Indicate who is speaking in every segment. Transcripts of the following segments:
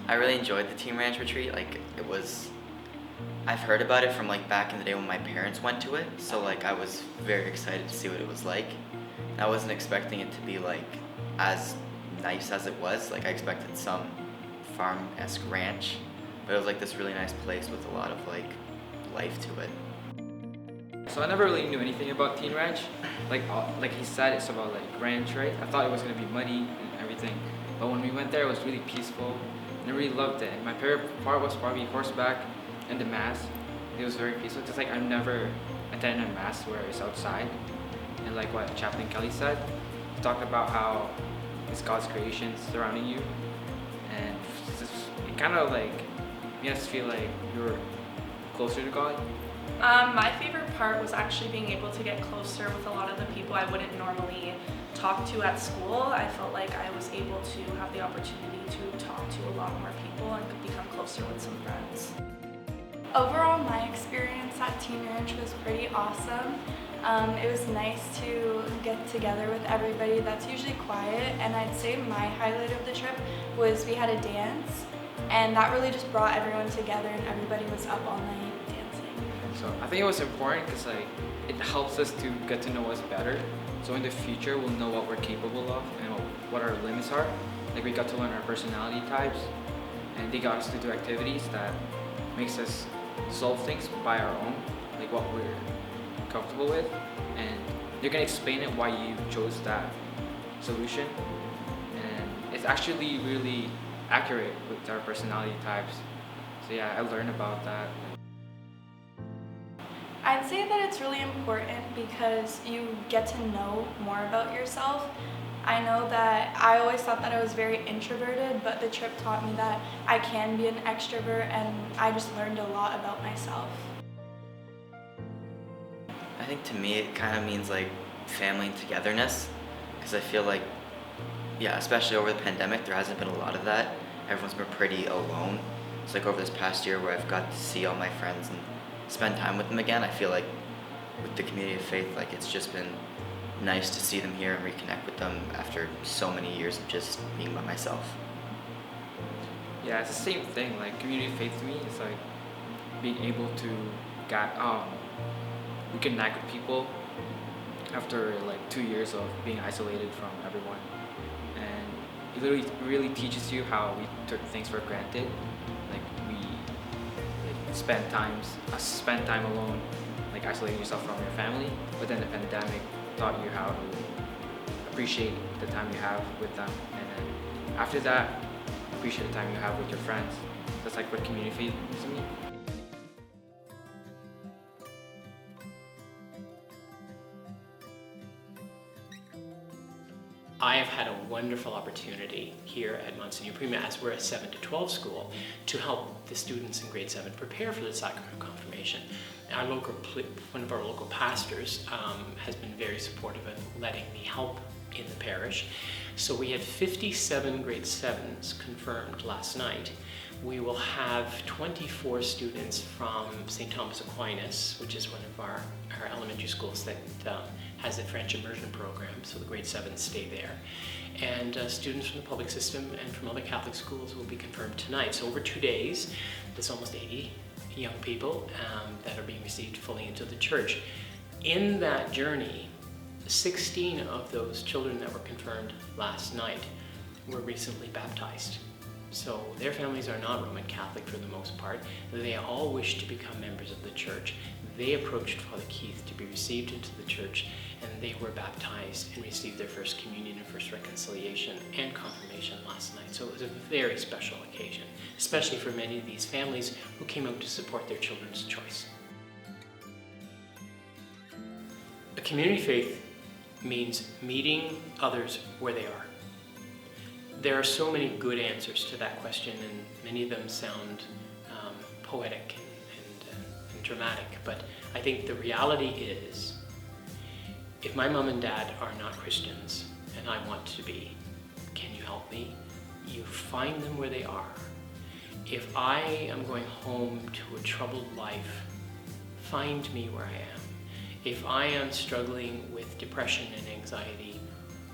Speaker 1: I really enjoyed the Teen Ranch retreat. I've heard about it from back in the day when my parents went to it, so I was very excited to see what it was like. And I wasn't expecting it to be as nice as it was. I expected some farm-esque ranch, but it was this really nice place with a lot of life to it.
Speaker 2: So I never really knew anything about Teen Ranch. Like he said, it's about ranch, right? I thought it was gonna be muddy and everything, but when we went there, it was really peaceful, and I really loved it. My favorite part was probably horseback and the mass. It was very peaceful, because I've never attended a mass where it's outside. And like what Chaplain Kelly said, he talked about how it's God's creation surrounding you, and it kind of made us feel like you're closer to God.
Speaker 3: My favorite part was actually being able to get closer with a lot of the people I wouldn't normally talk to at school. I felt like I was able to have the opportunity to talk to a lot more people and could become closer with some friends.
Speaker 4: Overall, my experience at Teen Ranch was pretty awesome. It was nice to get together with everybody that's usually quiet, and I'd say my highlight of the trip was we had a dance, and that really just brought everyone together, and everybody was up all night dancing.
Speaker 2: So I think it was important because it helps us to get to know us better. So in the future, we'll know what we're capable of and what our limits are. We got to learn our personality types, and they got us to do activities that makes us solve things by our own, what we're comfortable with, and they're gonna explain it why you chose that solution, and it's actually really accurate with our personality types. So yeah, I learned about that.
Speaker 4: I'd say that it's really important because you get to know more about yourself. I know that I always thought that I was very introverted, but the trip taught me that I can be an extrovert, and I just learned a lot about myself.
Speaker 1: I think to me it kind of means family and togetherness, because I feel especially over the pandemic, there hasn't been a lot of that. Everyone's been pretty alone. It's over this past year where I've got to see all my friends and spend time with them again. I feel with the community of faith, it's just been nice to see them here and reconnect with them after so many years of just being by myself.
Speaker 2: Yeah, it's the same thing. Community faith to me is being able to reconnect with people after 2 years of being isolated from everyone, and it really teaches you how we took things for granted. We spend time alone, isolating yourself from your family, but then the pandemic taught you how to appreciate the time you have with them, and then after that, appreciate the time you have with your friends. That's what community faith is to me.
Speaker 5: I have had a wonderful opportunity here at Monsignor Pereyma, as we're a 7 to 12 school, to help the students in grade 7 prepare for the sacrament of confirmation. One of our local pastors has been very supportive of letting me help in the parish. So we had 57 grade 7s confirmed last night. We will have 24 students from St. Thomas Aquinas, which is one of our elementary schools that has a French immersion program, so the grade 7s stay there. And students from the public system and from other Catholic schools will be confirmed tonight. So over 2 days, there's almost 80 young people that are being received fully into the church. In that journey, 16 of those children that were confirmed last night were recently baptized. So their families are not Roman Catholic for the most part. They all wish to become members of the church. They approached Father Keith to be received into the church, and they were baptized and received their first communion and first reconciliation and confirmation last night. So it was a very special occasion, especially for many of these families who came out to support their children's choice. A community faith means meeting others where they are. There are so many good answers to that question, and many of them sound poetic and dramatic, but I think the reality is, if my mom and dad are not Christians and I want to be, can you help me? You find them where they are. If I am going home to a troubled life, find me where I am. If I am struggling with depression and anxiety,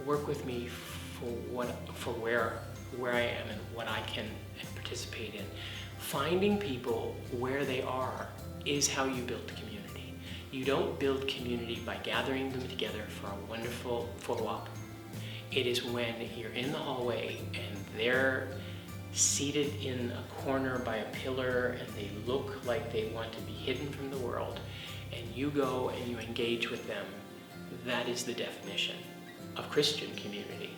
Speaker 5: work with me for where I am and what I can participate in. Finding people where they are is how you build community. You don't build community by gathering them together for a wonderful photo op. It is when you're in the hallway and they're seated in a corner by a pillar and they look like they want to be hidden from the world, and you go and you engage with them. That is the definition of Christian community.